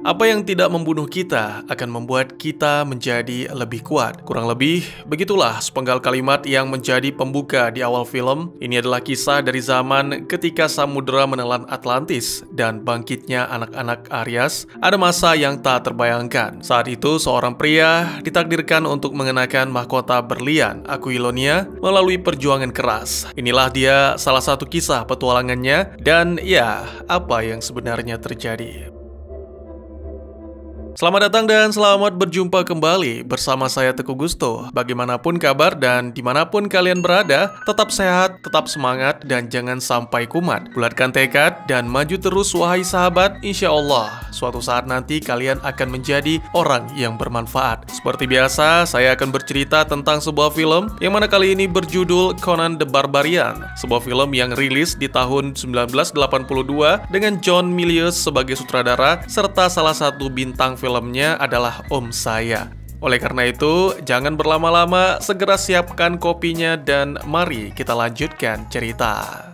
Apa yang tidak membunuh kita akan membuat kita menjadi lebih kuat. Kurang lebih, begitulah sepenggal kalimat yang menjadi pembuka di awal film. Ini adalah kisah dari zaman ketika samudera menelan Atlantis dan bangkitnya anak-anak Aryas. Ada masa yang tak terbayangkan. Saat itu, seorang pria ditakdirkan untuk mengenakan mahkota berlian, Aquilonia, melalui perjuangan keras. Inilah dia salah satu kisah petualangannya, dan ya, apa yang sebenarnya terjadi. Selamat datang dan selamat berjumpa kembali bersama saya Teguh Gusto. Bagaimanapun kabar dan dimanapun kalian berada, tetap sehat, tetap semangat, dan jangan sampai kumat. Bulatkan tekad dan maju terus wahai sahabat. Insya Allah, suatu saat nanti kalian akan menjadi orang yang bermanfaat. Seperti biasa, saya akan bercerita tentang sebuah film yang mana kali ini berjudul Conan the Barbarian. Sebuah film yang rilis di tahun 1982 dengan John Milius sebagai sutradara serta salah satu bintang filmnya adalah om saya. Oleh karena itu, jangan berlama-lama, segera siapkan kopinya dan mari kita lanjutkan cerita.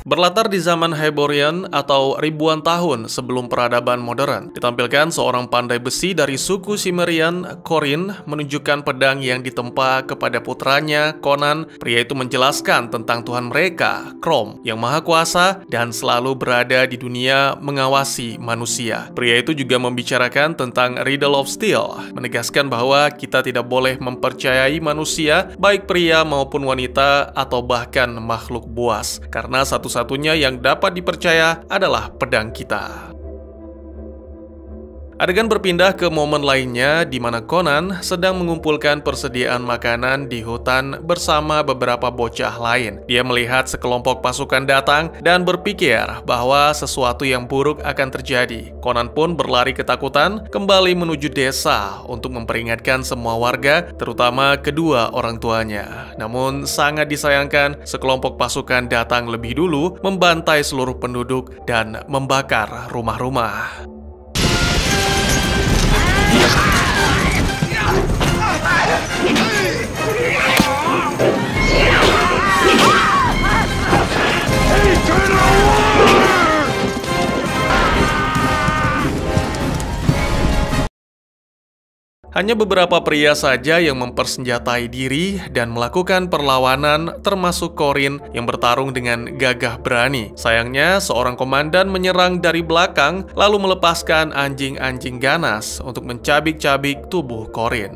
Berlatar di zaman Hyborian atau ribuan tahun sebelum peradaban modern, ditampilkan seorang pandai besi dari suku Cimmerian, Corin, menunjukkan pedang yang ditempa kepada putranya, Conan. Pria itu menjelaskan tentang Tuhan mereka, Crom, yang maha kuasa dan selalu berada di dunia mengawasi manusia. Pria itu juga membicarakan tentang Riddle of Steel, menegaskan bahwa kita tidak boleh mempercayai manusia, baik pria maupun wanita atau bahkan makhluk buas, karena satunya yang dapat dipercaya adalah pedang kita. Adegan berpindah ke momen lainnya di mana Conan sedang mengumpulkan persediaan makanan di hutan bersama beberapa bocah lain. Dia melihat sekelompok pasukan datang dan berpikir bahwa sesuatu yang buruk akan terjadi. Conan pun berlari ketakutan kembali menuju desa untuk memperingatkan semua warga, terutama kedua orang tuanya. Namun sangat disayangkan, sekelompok pasukan datang lebih dulu, membantai seluruh penduduk dan membakar rumah-rumah. Hanya beberapa pria saja yang mempersenjatai diri dan melakukan perlawanan, termasuk Corin yang bertarung dengan gagah berani. Sayangnya, seorang komandan menyerang dari belakang lalu melepaskan anjing-anjing ganas untuk mencabik-cabik tubuh Corin.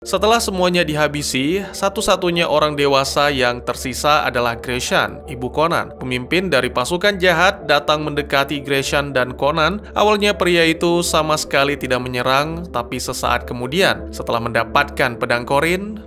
Setelah semuanya dihabisi, satu-satunya orang dewasa yang tersisa adalah Gratian, ibu Conan. Pemimpin dari pasukan jahat datang mendekati Gratian dan Conan. Awalnya pria itu sama sekali tidak menyerang, tapi sesaat kemudian, setelah mendapatkan pedang Corin,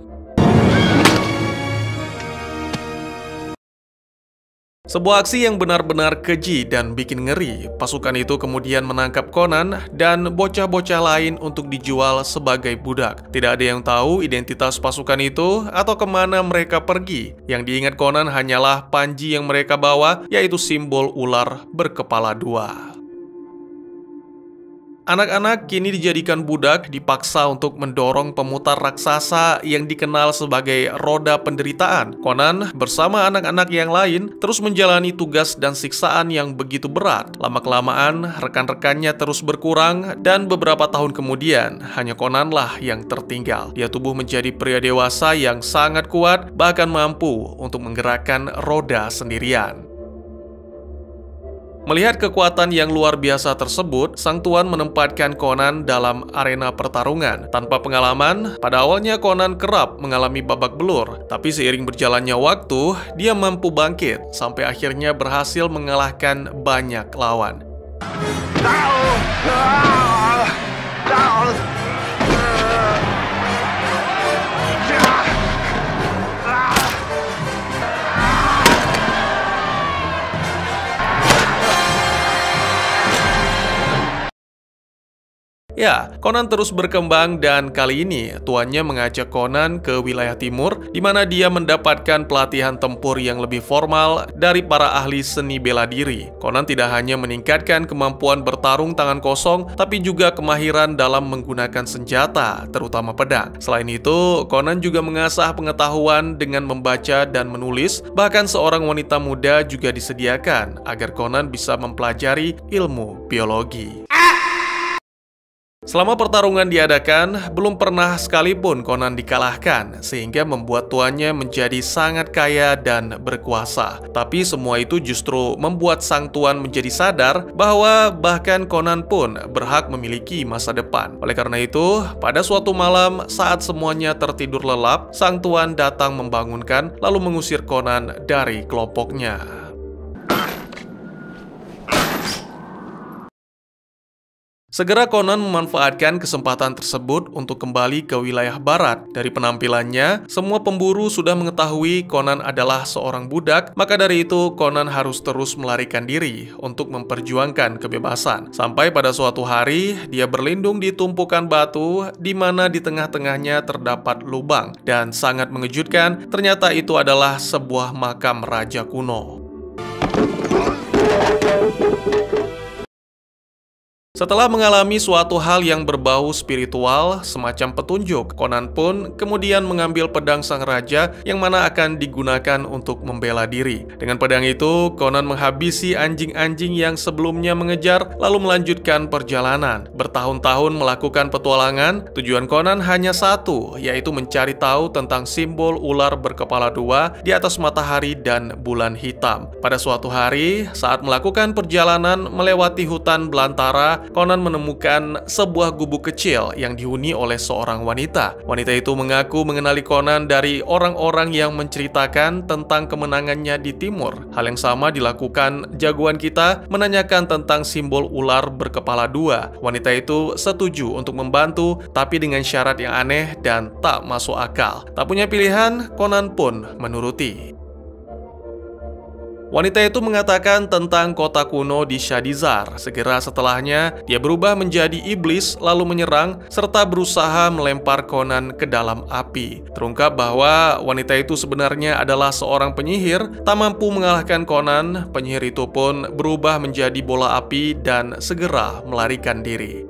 sebuah aksi yang benar-benar keji dan bikin ngeri. Pasukan itu kemudian menangkap Conan dan bocah-bocah lain untuk dijual sebagai budak. Tidak ada yang tahu identitas pasukan itu atau kemana mereka pergi. Yang diingat Conan hanyalah panji yang mereka bawa, yaitu simbol ular berkepala dua. Anak-anak kini dijadikan budak, dipaksa untuk mendorong pemutar raksasa yang dikenal sebagai roda penderitaan. Conan bersama anak-anak yang lain terus menjalani tugas dan siksaan yang begitu berat. Lama-kelamaan, rekan-rekannya terus berkurang dan beberapa tahun kemudian, hanya Conanlah yang tertinggal. Dia tumbuh menjadi pria dewasa yang sangat kuat, bahkan mampu untuk menggerakkan roda sendirian. Melihat kekuatan yang luar biasa tersebut, sang tuan menempatkan Conan dalam arena pertarungan. Tanpa pengalaman, pada awalnya Conan kerap mengalami babak belur, tapi seiring berjalannya waktu, dia mampu bangkit, sampai akhirnya berhasil mengalahkan banyak lawan. Ya, Conan terus berkembang dan kali ini tuannya mengajak Conan ke wilayah timur di mana dia mendapatkan pelatihan tempur yang lebih formal dari para ahli seni bela diri. Conan tidak hanya meningkatkan kemampuan bertarung tangan kosong, tapi juga kemahiran dalam menggunakan senjata, terutama pedang. Selain itu, Conan juga mengasah pengetahuan dengan membaca dan menulis, bahkan seorang wanita muda juga disediakan agar Conan bisa mempelajari ilmu biologi. Selama pertarungan diadakan, belum pernah sekalipun Conan dikalahkan, sehingga membuat tuannya menjadi sangat kaya dan berkuasa. Tapi semua itu justru membuat sang tuan menjadi sadar bahwa bahkan Conan pun berhak memiliki masa depan. Oleh karena itu, pada suatu malam saat semuanya tertidur lelap, sang tuan datang membangunkan lalu mengusir Conan dari kelompoknya. Segera Conan memanfaatkan kesempatan tersebut untuk kembali ke wilayah barat. Dari penampilannya, semua pemburu sudah mengetahui Conan adalah seorang budak, maka dari itu Conan harus terus melarikan diri untuk memperjuangkan kebebasan. Sampai pada suatu hari, dia berlindung di tumpukan batu di mana di tengah-tengahnya terdapat lubang. Dan sangat mengejutkan, ternyata itu adalah sebuah makam raja kuno. Setelah mengalami suatu hal yang berbau spiritual, semacam petunjuk, Conan pun kemudian mengambil pedang sang raja yang mana akan digunakan untuk membela diri. Dengan pedang itu, Conan menghabisi anjing-anjing yang sebelumnya mengejar, lalu melanjutkan perjalanan. Bertahun-tahun melakukan petualangan, tujuan Conan hanya satu, yaitu mencari tahu tentang simbol ular berkepala dua di atas matahari dan bulan hitam. Pada suatu hari, saat melakukan perjalanan melewati hutan belantara, Conan menemukan sebuah gubuk kecil yang dihuni oleh seorang wanita. Wanita itu mengaku mengenali Conan dari orang-orang yang menceritakan tentang kemenangannya di timur. Hal yang sama dilakukan jagoan kita menanyakan tentang simbol ular berkepala dua. Wanita itu setuju untuk membantu, tapi dengan syarat yang aneh dan tak masuk akal. Tak punya pilihan, Conan pun menuruti. Wanita itu mengatakan tentang kota kuno di Shadizar. Segera setelahnya, dia berubah menjadi iblis lalu menyerang serta berusaha melempar Conan ke dalam api. Terungkap bahwa wanita itu sebenarnya adalah seorang penyihir, tak mampu mengalahkan Conan. Penyihir itu pun berubah menjadi bola api dan segera melarikan diri.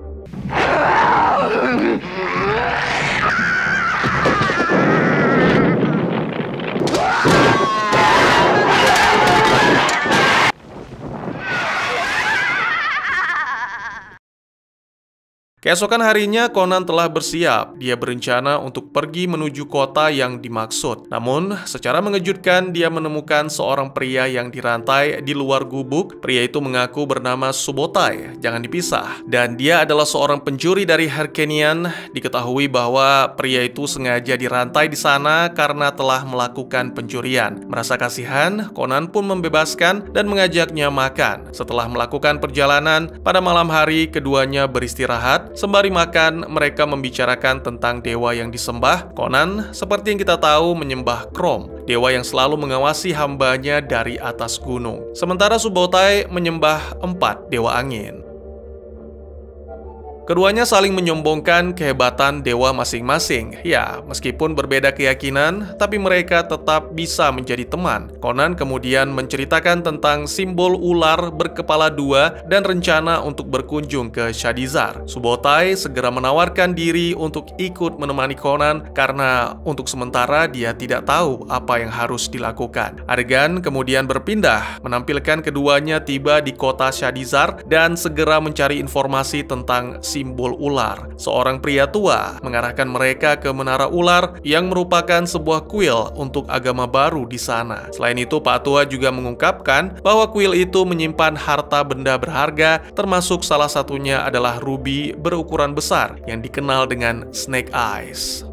Keesokan harinya, Conan telah bersiap. Dia berencana untuk pergi menuju kota yang dimaksud. Namun, secara mengejutkan, dia menemukan seorang pria yang dirantai di luar gubuk. Pria itu mengaku bernama Subotai, jangan dipisah. Dan dia adalah seorang pencuri dari Harkenian. Diketahui bahwa pria itu sengaja dirantai di sana karena telah melakukan pencurian. Merasa kasihan, Conan pun membebaskan dan mengajaknya makan. Setelah melakukan perjalanan, pada malam hari keduanya beristirahat. Sembari makan, mereka membicarakan tentang dewa yang disembah. Conan, seperti yang kita tahu, menyembah Crom, dewa yang selalu mengawasi hambanya dari atas gunung. Sementara Subotai menyembah 4 dewa angin. Keduanya saling menyombongkan kehebatan dewa masing-masing. Ya, meskipun berbeda keyakinan, tapi mereka tetap bisa menjadi teman. Conan kemudian menceritakan tentang simbol ular berkepala dua dan rencana untuk berkunjung ke Shadizar. Subotai segera menawarkan diri untuk ikut menemani Conan karena untuk sementara dia tidak tahu apa yang harus dilakukan. Adegan kemudian berpindah, menampilkan keduanya tiba di kota Shadizar dan segera mencari informasi tentang simbol ular. Seorang pria tua mengarahkan mereka ke menara ular yang merupakan sebuah kuil untuk agama baru di sana. Selain itu, Pak Tua juga mengungkapkan bahwa kuil itu menyimpan harta benda berharga, termasuk salah satunya adalah rubi berukuran besar yang dikenal dengan Snake Eyes.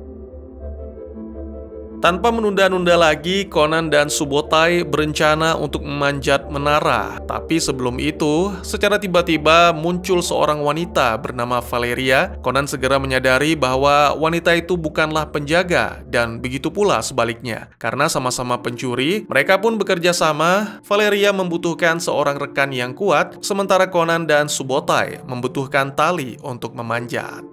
Tanpa menunda-nunda lagi, Conan dan Subotai berencana untuk memanjat menara. Tapi sebelum itu, secara tiba-tiba muncul seorang wanita bernama Valeria. Conan segera menyadari bahwa wanita itu bukanlah penjaga, dan begitu pula sebaliknya. Karena sama-sama pencuri, mereka pun bekerja sama. Valeria membutuhkan seorang rekan yang kuat, sementara Conan dan Subotai membutuhkan tali untuk memanjat.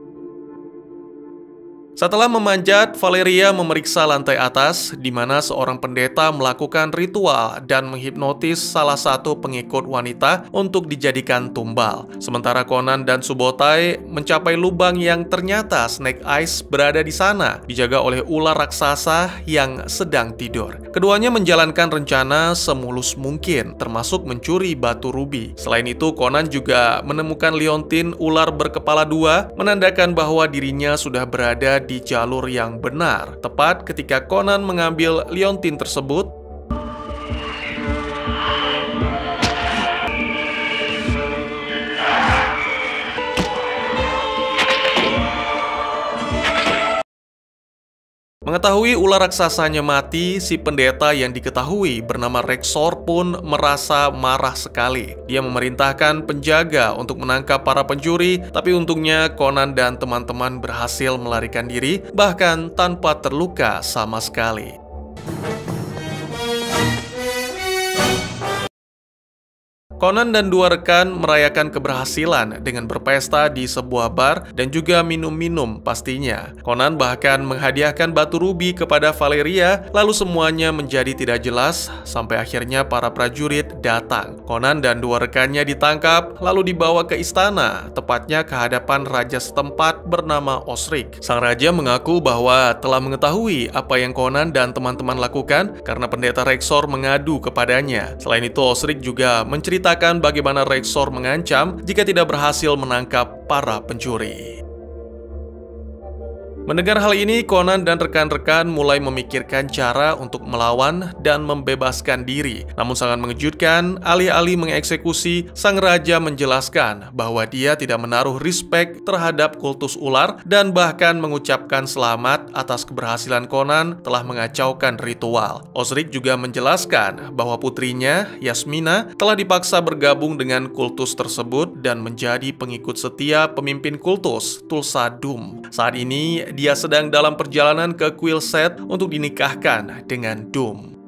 Setelah memanjat, Valeria memeriksa lantai atas, di mana seorang pendeta melakukan ritual dan menghipnotis salah satu pengikut wanita untuk dijadikan tumbal. Sementara Conan dan Subotai mencapai lubang yang ternyata Snake Eyes berada di sana, dijaga oleh ular raksasa yang sedang tidur. Keduanya menjalankan rencana semulus mungkin, termasuk mencuri batu rubi. Selain itu, Conan juga menemukan liontin ular berkepala dua, menandakan bahwa dirinya sudah berada di jalur yang benar. Tepat ketika Conan mengambil liontin tersebut, mengetahui ular raksasanya mati, si pendeta yang diketahui bernama Rexor pun merasa marah sekali. Dia memerintahkan penjaga untuk menangkap para pencuri, tapi untungnya Conan dan teman-teman berhasil melarikan diri, bahkan tanpa terluka sama sekali. Conan dan dua rekan merayakan keberhasilan dengan berpesta di sebuah bar dan juga minum-minum pastinya. Conan bahkan menghadiahkan batu rubi kepada Valeria, lalu semuanya menjadi tidak jelas sampai akhirnya para prajurit datang. Conan dan dua rekannya ditangkap lalu dibawa ke istana, tepatnya ke hadapan raja setempat bernama Osric. Sang raja mengaku bahwa telah mengetahui apa yang Conan dan teman-teman lakukan karena pendeta Rexor mengadu kepadanya. Selain itu, Osric juga menceritakan bagaimana Rexor mengancam jika tidak berhasil menangkap para pencuri. Mendengar hal ini, Conan dan rekan-rekan mulai memikirkan cara untuk melawan dan membebaskan diri. Namun sangat mengejutkan, alih-alih mengeksekusi, sang raja menjelaskan bahwa dia tidak menaruh respek terhadap kultus ular dan bahkan mengucapkan selamat atas keberhasilan Conan telah mengacaukan ritual. Osric juga menjelaskan bahwa putrinya, Yasmina, telah dipaksa bergabung dengan kultus tersebut dan menjadi pengikut setia pemimpin kultus, Tulsa Doom. Saat ini, dia sedang dalam perjalanan ke Quilset untuk dinikahkan dengan Doom.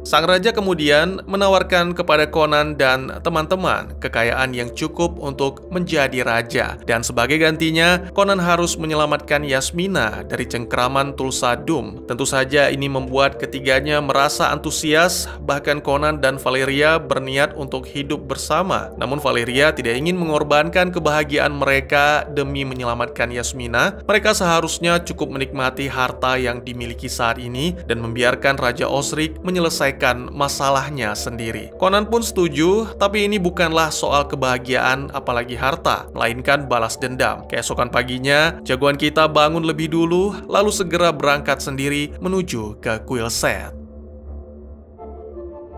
Sang raja kemudian menawarkan kepada Conan dan teman-teman kekayaan yang cukup untuk menjadi raja. Dan sebagai gantinya, Conan harus menyelamatkan Yasmina dari cengkraman Tulsa Doom. Tentu saja ini membuat ketiganya merasa antusias, bahkan Conan dan Valeria berniat untuk hidup bersama. Namun Valeria tidak ingin mengorbankan kebahagiaan mereka demi menyelamatkan Yasmina. Mereka seharusnya cukup menikmati harta yang dimiliki saat ini dan membiarkan Raja Osric menyelesaikan masalahnya sendiri. Conan pun setuju, tapi ini bukanlah soal kebahagiaan apalagi harta, melainkan balas dendam. Keesokan paginya, jagoan kita bangun lebih dulu, lalu segera berangkat sendiri menuju ke Quilset.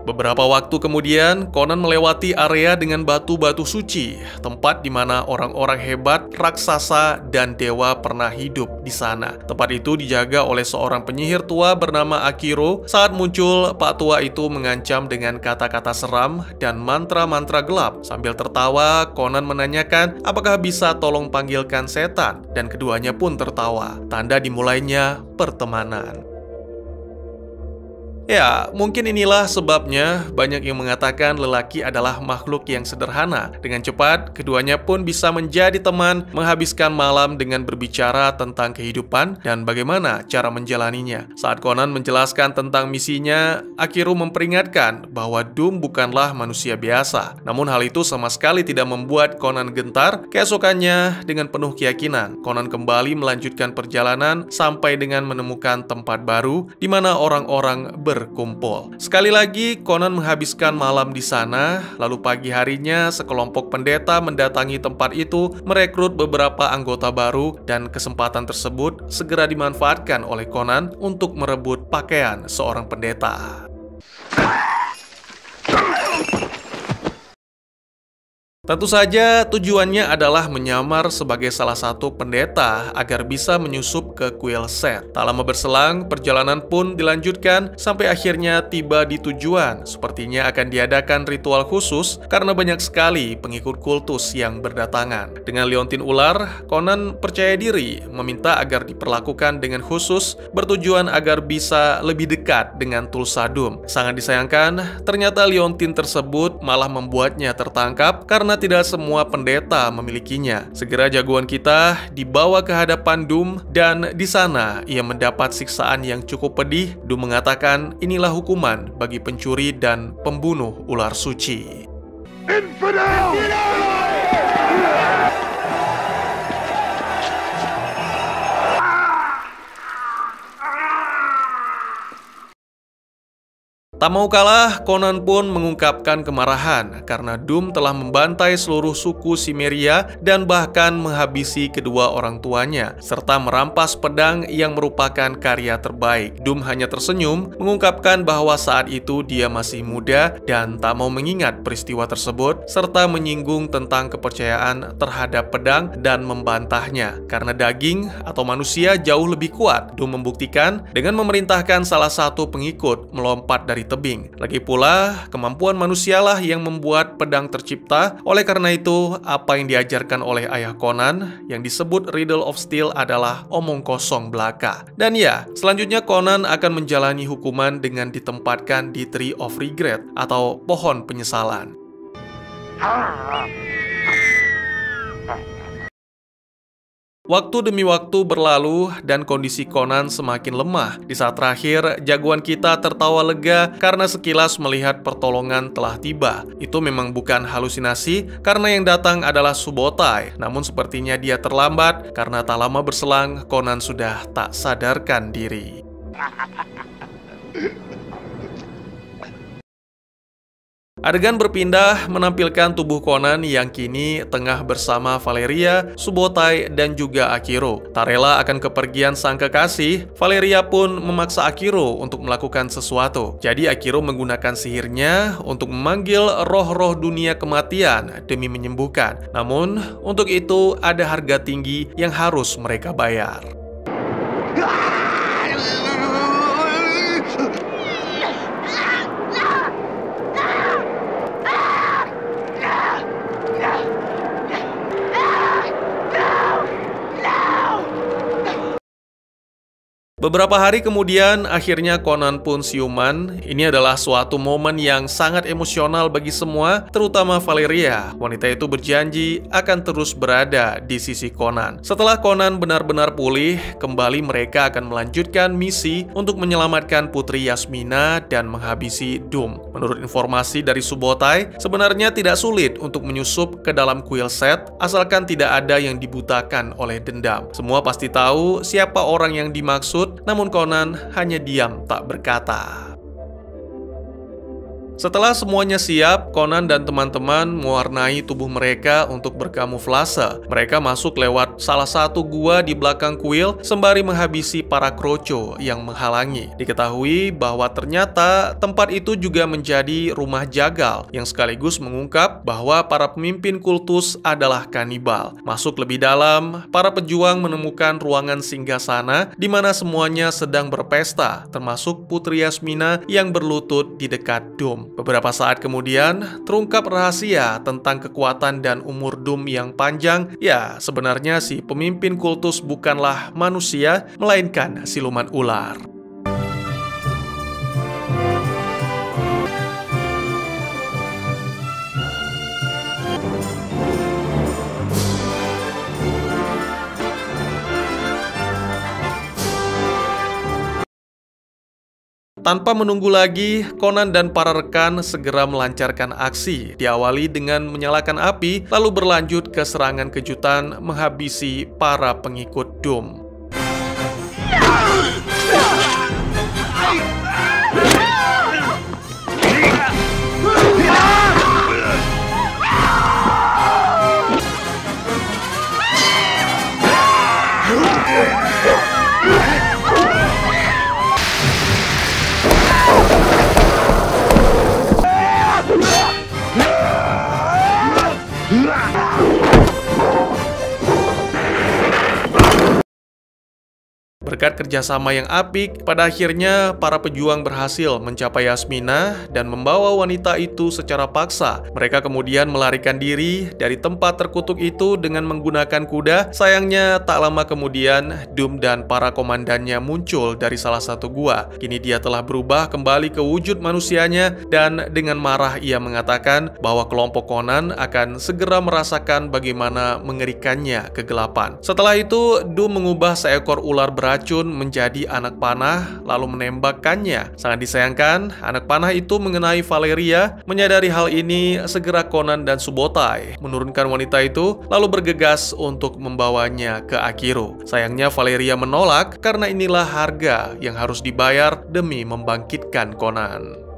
Beberapa waktu kemudian, Conan melewati area dengan batu-batu suci, tempat di mana orang-orang hebat, raksasa, dan dewa pernah hidup di sana. Tempat itu dijaga oleh seorang penyihir tua bernama Akiro. Saat muncul, Pak Tua itu mengancam dengan kata-kata seram dan mantra-mantra gelap. Sambil tertawa, Conan menanyakan apakah bisa tolong panggilkan setan, dan keduanya pun tertawa. Tanda dimulainya pertemanan. Ya, mungkin inilah sebabnya banyak yang mengatakan lelaki adalah makhluk yang sederhana. Dengan cepat, keduanya pun bisa menjadi teman, menghabiskan malam dengan berbicara tentang kehidupan dan bagaimana cara menjalaninya. Saat Conan menjelaskan tentang misinya, Akiro memperingatkan bahwa Doom bukanlah manusia biasa. Namun hal itu sama sekali tidak membuat Conan gentar. Keesokannya, dengan penuh keyakinan, Conan kembali melanjutkan perjalanan sampai dengan menemukan tempat baru di mana orang-orang berkumpul. Sekali lagi, Conan menghabiskan malam di sana, lalu pagi harinya sekelompok pendeta mendatangi tempat itu, merekrut beberapa anggota baru, dan kesempatan tersebut segera dimanfaatkan oleh Conan untuk merebut pakaian seorang pendeta. Tentu saja tujuannya adalah menyamar sebagai salah satu pendeta agar bisa menyusup ke kuil Seth. Tak lama berselang, perjalanan pun dilanjutkan sampai akhirnya tiba di tujuan. Sepertinya akan diadakan ritual khusus karena banyak sekali pengikut kultus yang berdatangan. Dengan liontin ular, Conan percaya diri meminta agar diperlakukan dengan khusus, bertujuan agar bisa lebih dekat dengan Thulsa Doom. Sangat disayangkan, ternyata liontin tersebut malah membuatnya tertangkap karena tidak semua pendeta memilikinya. Segera jagoan kita dibawa ke hadapan Doom dan di sana ia mendapat siksaan yang cukup pedih. Doom mengatakan inilah hukuman bagi pencuri dan pembunuh ular suci. Infidel! Tak mau kalah, Conan pun mengungkapkan kemarahan karena Doom telah membantai seluruh suku Cimmeria dan bahkan menghabisi kedua orang tuanya, serta merampas pedang yang merupakan karya terbaik. Doom hanya tersenyum, mengungkapkan bahwa saat itu dia masih muda dan tak mau mengingat peristiwa tersebut, serta menyinggung tentang kepercayaan terhadap pedang dan membantahnya. Karena daging atau manusia jauh lebih kuat, Doom membuktikan dengan memerintahkan salah satu pengikut melompat dari tebing. Lagi pula, kemampuan manusialah yang membuat pedang tercipta. Oleh karena itu, apa yang diajarkan oleh ayah Conan yang disebut Riddle of Steel adalah omong kosong belaka. Dan ya, selanjutnya Conan akan menjalani hukuman dengan ditempatkan di Tree of Regret atau pohon penyesalan. Waktu demi waktu berlalu dan kondisi Conan semakin lemah. Di saat terakhir, jagoan kita tertawa lega karena sekilas melihat pertolongan telah tiba. Itu memang bukan halusinasi karena yang datang adalah Subotai. Namun sepertinya dia terlambat karena tak lama berselang Conan sudah tak sadarkan diri. Adegan berpindah menampilkan tubuh Conan yang kini tengah bersama Valeria, Subotai, dan juga Akiro. Tak rela akan kepergian sang kekasih, Valeria pun memaksa Akiro untuk melakukan sesuatu. Jadi Akiro menggunakan sihirnya untuk memanggil roh-roh dunia kematian demi menyembuhkan. Namun, untuk itu ada harga tinggi yang harus mereka bayar. Beberapa hari kemudian, akhirnya Conan pun siuman. Ini adalah suatu momen yang sangat emosional bagi semua, terutama Valeria. Wanita itu berjanji akan terus berada di sisi Conan. Setelah Conan benar-benar pulih, kembali mereka akan melanjutkan misi untuk menyelamatkan Putri Yasmina dan menghabisi Doom. Menurut informasi dari Subotai, sebenarnya tidak sulit untuk menyusup ke dalam kuil Seth, asalkan tidak ada yang dibutakan oleh dendam. Semua pasti tahu siapa orang yang dimaksud, namun Conan hanya diam tak berkata. Setelah semuanya siap, Conan dan teman-teman mewarnai tubuh mereka untuk berkamuflase. Mereka masuk lewat salah satu gua di belakang kuil sembari menghabisi para kroco yang menghalangi. Diketahui bahwa ternyata tempat itu juga menjadi rumah jagal yang sekaligus mengungkap bahwa para pemimpin kultus adalah kanibal. Masuk lebih dalam, para pejuang menemukan ruangan singgasana di mana semuanya sedang berpesta, termasuk Putri Yasmina yang berlutut di dekat Doom. Beberapa saat kemudian, terungkap rahasia tentang kekuatan dan umur Doom yang panjang. Ya, sebenarnya si pemimpin kultus bukanlah manusia, melainkan siluman ular. Tanpa menunggu lagi, Conan dan para rekan segera melancarkan aksi. Diawali dengan menyalakan api, lalu berlanjut ke serangan kejutan menghabisi para pengikut Doom. Berkat kerjasama yang apik, pada akhirnya para pejuang berhasil mencapai Yasmina dan membawa wanita itu secara paksa. Mereka kemudian melarikan diri dari tempat terkutuk itu dengan menggunakan kuda. Sayangnya tak lama kemudian Doom dan para komandannya muncul dari salah satu gua. Kini dia telah berubah kembali ke wujud manusianya dan dengan marah ia mengatakan bahwa kelompok Conan akan segera merasakan bagaimana mengerikannya kegelapan. Setelah itu, Doom mengubah seekor ular beracun menjadi anak panah lalu menembakkannya. Sangat disayangkan, anak panah itu mengenai Valeria. Menyadari hal ini, segera Conan dan Subotai menurunkan wanita itu lalu bergegas untuk membawanya ke Akiro. Sayangnya Valeria menolak karena inilah harga yang harus dibayar demi membangkitkan Conan.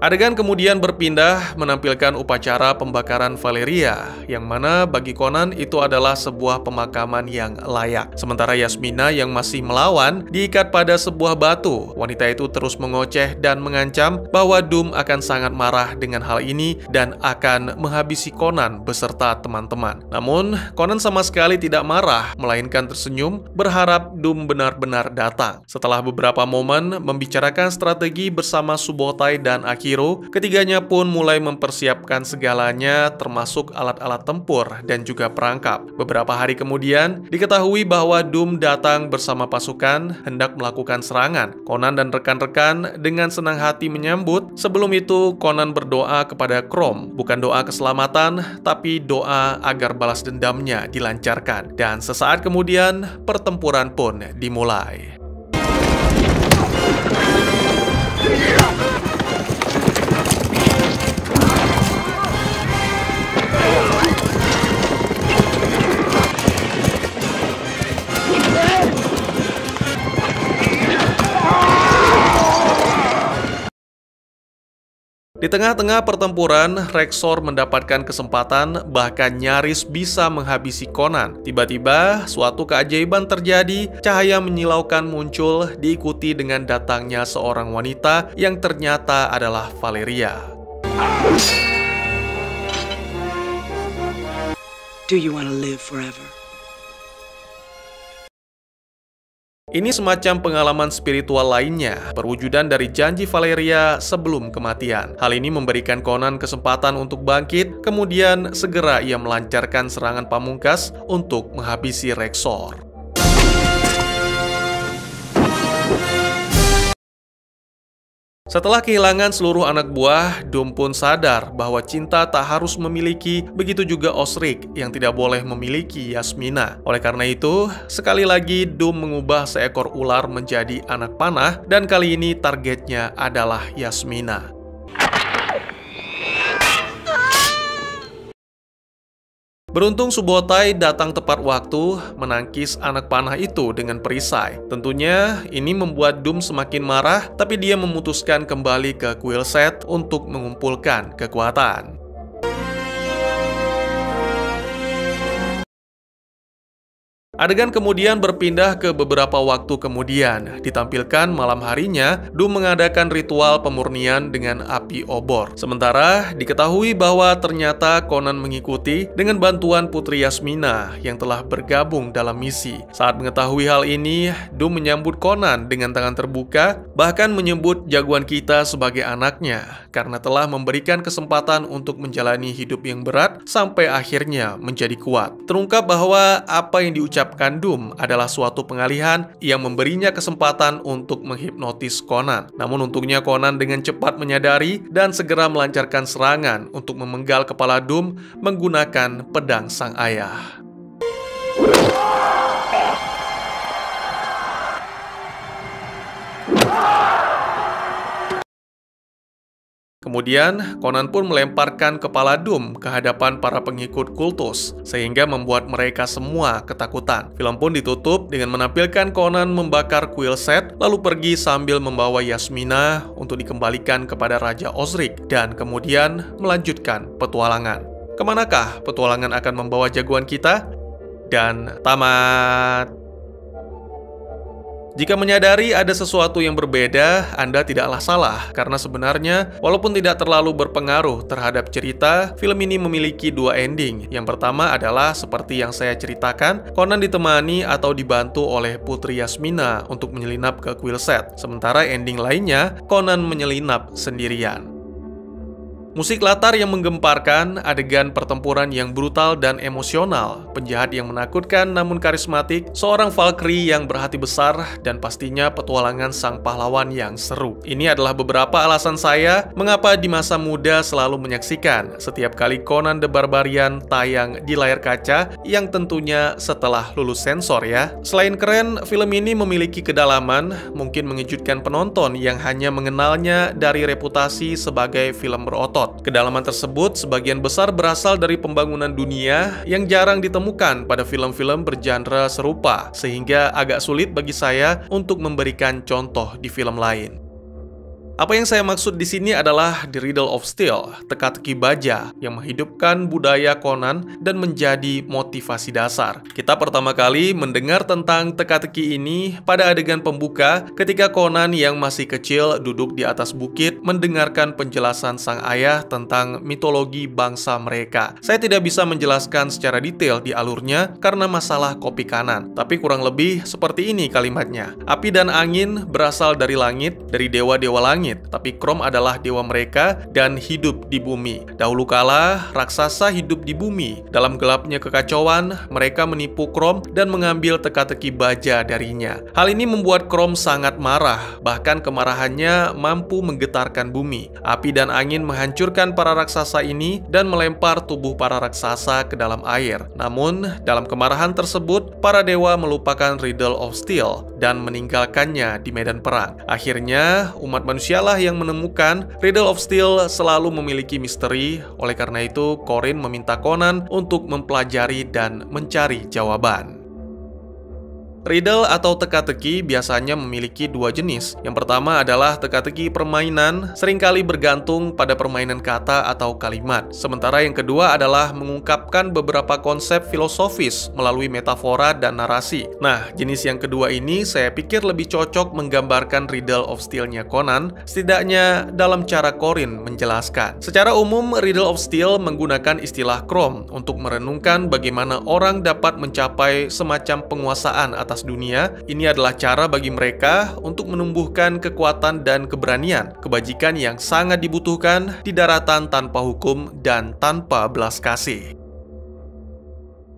Adegan kemudian berpindah menampilkan upacara pembakaran Valeria, yang mana bagi Conan itu adalah sebuah pemakaman yang layak. Sementara Yasmina yang masih melawan diikat pada sebuah batu. Wanita itu terus mengoceh dan mengancam bahwa Doom akan sangat marah dengan hal ini dan akan menghabisi Conan beserta teman-teman. Namun, Conan sama sekali tidak marah, melainkan tersenyum berharap Doom benar-benar datang. Setelah beberapa momen membicarakan strategi bersama Subotai dan Akiro, ketiganya pun mulai mempersiapkan segalanya termasuk alat-alat tempur dan juga perangkap. Beberapa hari kemudian, diketahui bahwa Doom datang bersama pasukan hendak melakukan serangan. Conan dan rekan-rekan dengan senang hati menyambut. Sebelum itu, Conan berdoa kepada Chrome. Bukan doa keselamatan, tapi doa agar balas dendamnya dilancarkan. Dan sesaat kemudian, pertempuran pun dimulai. Di tengah-tengah pertempuran, Rexor mendapatkan kesempatan bahkan nyaris bisa menghabisi Conan. Tiba-tiba, suatu keajaiban terjadi, cahaya menyilaukan muncul diikuti dengan datangnya seorang wanita yang ternyata adalah Valeria. Do you want to live forever? Ini semacam pengalaman spiritual lainnya, perwujudan dari janji Valeria sebelum kematian. Hal ini memberikan Conan kesempatan untuk bangkit, kemudian segera ia melancarkan serangan pamungkas untuk menghabisi Rexor. Setelah kehilangan seluruh anak buah, Doom pun sadar bahwa cinta tak harus memiliki, begitu juga Osric yang tidak boleh memiliki Yasmina. Oleh karena itu, sekali lagi Doom mengubah seekor ular menjadi anak panah, dan kali ini targetnya adalah Yasmina. Beruntung Subotai datang tepat waktu menangkis anak panah itu dengan perisai. Tentunya ini membuat Doom semakin marah, tapi dia memutuskan kembali ke Quillset untuk mengumpulkan kekuatan. Adegan kemudian berpindah ke beberapa waktu kemudian. Ditampilkan malam harinya, Doom mengadakan ritual pemurnian dengan api obor. Sementara diketahui bahwa ternyata Conan mengikuti dengan bantuan Putri Yasmina yang telah bergabung dalam misi. Saat mengetahui hal ini, Doom menyambut Conan dengan tangan terbuka, bahkan menyebut jagoan kita sebagai anaknya karena telah memberikan kesempatan untuk menjalani hidup yang berat sampai akhirnya menjadi kuat. Terungkap bahwa apa yang diucapkan Doom adalah suatu pengalihan yang memberinya kesempatan untuk menghipnotis Conan. Namun untungnya Conan dengan cepat menyadari dan segera melancarkan serangan untuk memenggal kepala Doom menggunakan pedang sang ayah. Kemudian, Conan pun melemparkan kepala Doom ke hadapan para pengikut kultus, sehingga membuat mereka semua ketakutan. Film pun ditutup dengan menampilkan Conan membakar Quillset, lalu pergi sambil membawa Yasmina untuk dikembalikan kepada Raja Osric, dan kemudian melanjutkan petualangan. Kemanakah petualangan akan membawa jagoan kita? Dan tamat. Jika menyadari ada sesuatu yang berbeda, Anda tidaklah salah, karena sebenarnya walaupun tidak terlalu berpengaruh terhadap cerita, film ini memiliki dua ending. Yang pertama adalah seperti yang saya ceritakan, Conan ditemani atau dibantu oleh Putri Yasmina untuk menyelinap ke kuil Set, sementara ending lainnya, Conan menyelinap sendirian. Musik latar yang menggemparkan, adegan pertempuran yang brutal dan emosional, penjahat yang menakutkan namun karismatik, seorang Valkyrie yang berhati besar, dan pastinya petualangan sang pahlawan yang seru. Ini adalah beberapa alasan saya mengapa di masa muda selalu menyaksikan setiap kali Conan the Barbarian tayang di layar kaca, yang tentunya setelah lulus sensor ya. Selain keren, film ini memiliki kedalaman, mungkin mengejutkan penonton yang hanya mengenalnya dari reputasi sebagai film berotot. Kedalaman tersebut sebagian besar berasal dari pembangunan dunia yang jarang ditemukan pada film-film bergenre serupa, sehingga agak sulit bagi saya untuk memberikan contoh di film lain. Apa yang saya maksud di sini adalah The Riddle of Steel, teka-teki baja yang menghidupkan budaya Conan dan menjadi motivasi dasar. Kita pertama kali mendengar tentang teka-teki ini pada adegan pembuka ketika Conan yang masih kecil duduk di atas bukit mendengarkan penjelasan sang ayah tentang mitologi bangsa mereka. Saya tidak bisa menjelaskan secara detail di alurnya karena masalah kopi kanan, tapi kurang lebih seperti ini kalimatnya. Api dan angin berasal dari langit, dari dewa-dewa langit. Tapi Crom adalah dewa mereka dan hidup di bumi. Dahulu kala, raksasa hidup di bumi. Dalam gelapnya kekacauan, mereka menipu Crom dan mengambil teka-teki baja darinya. Hal ini membuat Crom sangat marah, bahkan kemarahannya mampu menggetarkan bumi. Api dan angin menghancurkan para raksasa ini dan melempar tubuh para raksasa ke dalam air. Namun, dalam kemarahan tersebut, para dewa melupakan Riddle of Steel dan meninggalkannya di medan perang. Akhirnya, umat manusia lah yang menemukan Riddle of Steel selalu memiliki misteri. Oleh karena itu, Corin meminta Conan untuk mempelajari dan mencari jawaban. Riddle atau teka-teki biasanya memiliki dua jenis. Yang pertama adalah teka-teki permainan, seringkali bergantung pada permainan kata atau kalimat. Sementara yang kedua adalah mengungkapkan beberapa konsep filosofis melalui metafora dan narasi. Nah, jenis yang kedua ini saya pikir lebih cocok menggambarkan Riddle of Steel-nya Conan, setidaknya dalam cara Corin menjelaskan. Secara umum, Riddle of Steel menggunakan istilah Crom untuk merenungkan bagaimana orang dapat mencapai semacam penguasaan atas dunia. Ini adalah cara bagi mereka untuk menumbuhkan kekuatan dan keberanian, kebajikan yang sangat dibutuhkan di daratan tanpa hukum dan tanpa belas kasih.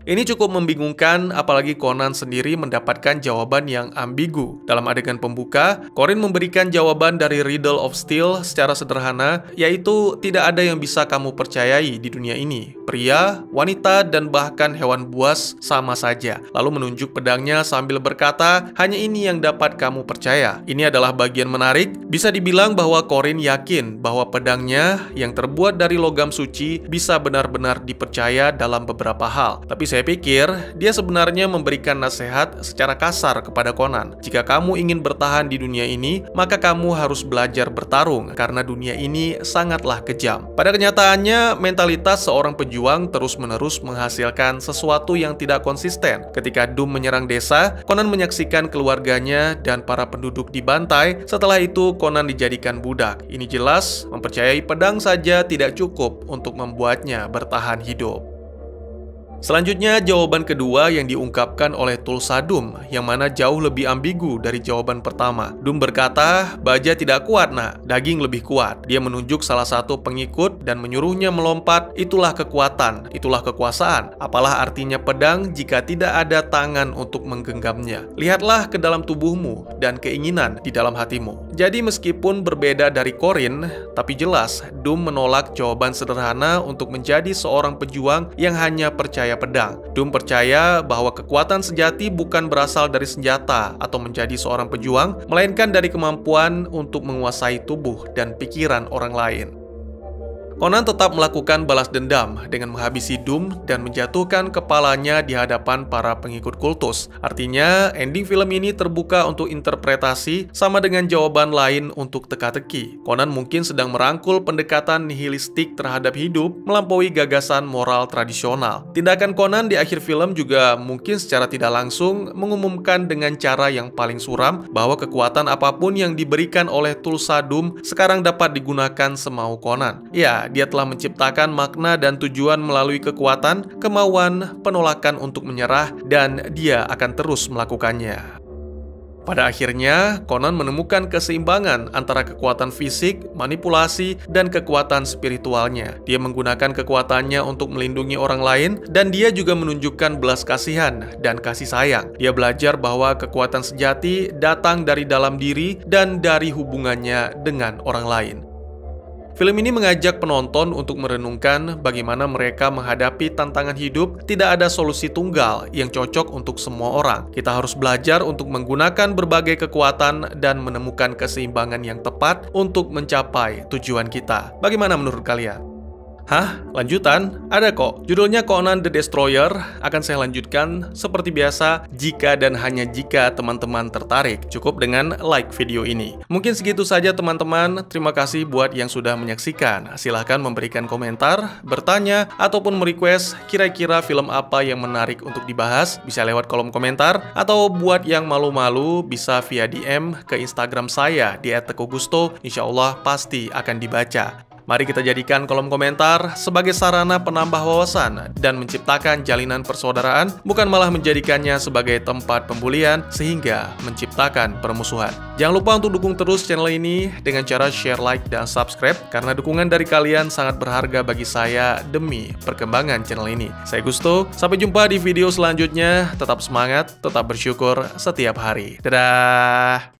Ini cukup membingungkan, apalagi Conan sendiri mendapatkan jawaban yang ambigu. Dalam adegan pembuka, Corin memberikan jawaban dari Riddle of Steel secara sederhana, yaitu tidak ada yang bisa kamu percayai di dunia ini. Pria, wanita, dan bahkan hewan buas sama saja. Lalu menunjuk pedangnya sambil berkata, hanya ini yang dapat kamu percaya. Ini adalah bagian menarik. Bisa dibilang bahwa Corin yakin bahwa pedangnya yang terbuat dari logam suci bisa benar-benar dipercaya dalam beberapa hal. Tapi saya pikir dia sebenarnya memberikan nasihat secara kasar kepada Conan. Jika kamu ingin bertahan di dunia ini, maka kamu harus belajar bertarung karena dunia ini sangatlah kejam. Pada kenyataannya, mentalitas seorang pejuang terus-menerus menghasilkan sesuatu yang tidak konsisten. Ketika Doom menyerang desa, Conan menyaksikan keluarganya dan para penduduk dibantai. Setelah itu, Conan dijadikan budak. Ini jelas mempercayai pedang saja tidak cukup untuk membuatnya bertahan hidup. Selanjutnya, jawaban kedua yang diungkapkan oleh Tulsa Doom, yang mana jauh lebih ambigu dari jawaban pertama. Doom berkata, baja tidak kuat nak, daging lebih kuat. Dia menunjuk salah satu pengikut dan menyuruhnya melompat. Itulah kekuatan, itulah kekuasaan. Apalah artinya pedang jika tidak ada tangan untuk menggenggamnya? Lihatlah ke dalam tubuhmu dan keinginan di dalam hatimu. Jadi meskipun berbeda dari Corin, tapi jelas Doom menolak jawaban sederhana untuk menjadi seorang pejuang yang hanya percaya pedang. Doom percaya bahwa kekuatan sejati bukan berasal dari senjata atau menjadi seorang pejuang, melainkan dari kemampuan untuk menguasai tubuh dan pikiran orang lain. Conan tetap melakukan balas dendam dengan menghabisi Doom dan menjatuhkan kepalanya di hadapan para pengikut kultus. Artinya, ending film ini terbuka untuk interpretasi sama dengan jawaban lain untuk teka-teki. Conan mungkin sedang merangkul pendekatan nihilistik terhadap hidup melampaui gagasan moral tradisional. Tindakan Conan di akhir film juga mungkin secara tidak langsung mengumumkan dengan cara yang paling suram bahwa kekuatan apapun yang diberikan oleh Tulsa Doom sekarang dapat digunakan semau Conan. Ya, dia telah menciptakan makna dan tujuan melalui kekuatan, kemauan, penolakan untuk menyerah, dan dia akan terus melakukannya. Pada akhirnya, Conan menemukan keseimbangan antara kekuatan fisik, manipulasi, dan kekuatan spiritualnya. Dia menggunakan kekuatannya untuk melindungi orang lain, dan dia juga menunjukkan belas kasihan dan kasih sayang. Dia belajar bahwa kekuatan sejati datang dari dalam diri dan dari hubungannya dengan orang lain. Film ini mengajak penonton untuk merenungkan bagaimana mereka menghadapi tantangan hidup. Tidak ada solusi tunggal yang cocok untuk semua orang. Kita harus belajar untuk menggunakan berbagai kekuatan dan menemukan keseimbangan yang tepat untuk mencapai tujuan kita. Bagaimana menurut kalian? Hah? Lanjutan? Ada kok. Judulnya Conan the Destroyer. Akan saya lanjutkan seperti biasa jika dan hanya jika teman-teman tertarik. Cukup dengan like video ini. Mungkin segitu saja teman-teman. Terima kasih buat yang sudah menyaksikan. Silahkan memberikan komentar, bertanya, ataupun merequest kira-kira film apa yang menarik untuk dibahas. Bisa lewat kolom komentar. Atau buat yang malu-malu bisa via DM ke Instagram saya di @tekogusto. Insya Allah pasti akan dibaca. Mari kita jadikan kolom komentar sebagai sarana penambah wawasan dan menciptakan jalinan persaudaraan, bukan malah menjadikannya sebagai tempat pembulian sehingga menciptakan permusuhan. Jangan lupa untuk dukung terus channel ini dengan cara share, like, dan subscribe, karena dukungan dari kalian sangat berharga bagi saya demi perkembangan channel ini. Saya Gusto, sampai jumpa di video selanjutnya. Tetap semangat, tetap bersyukur setiap hari. Dadah!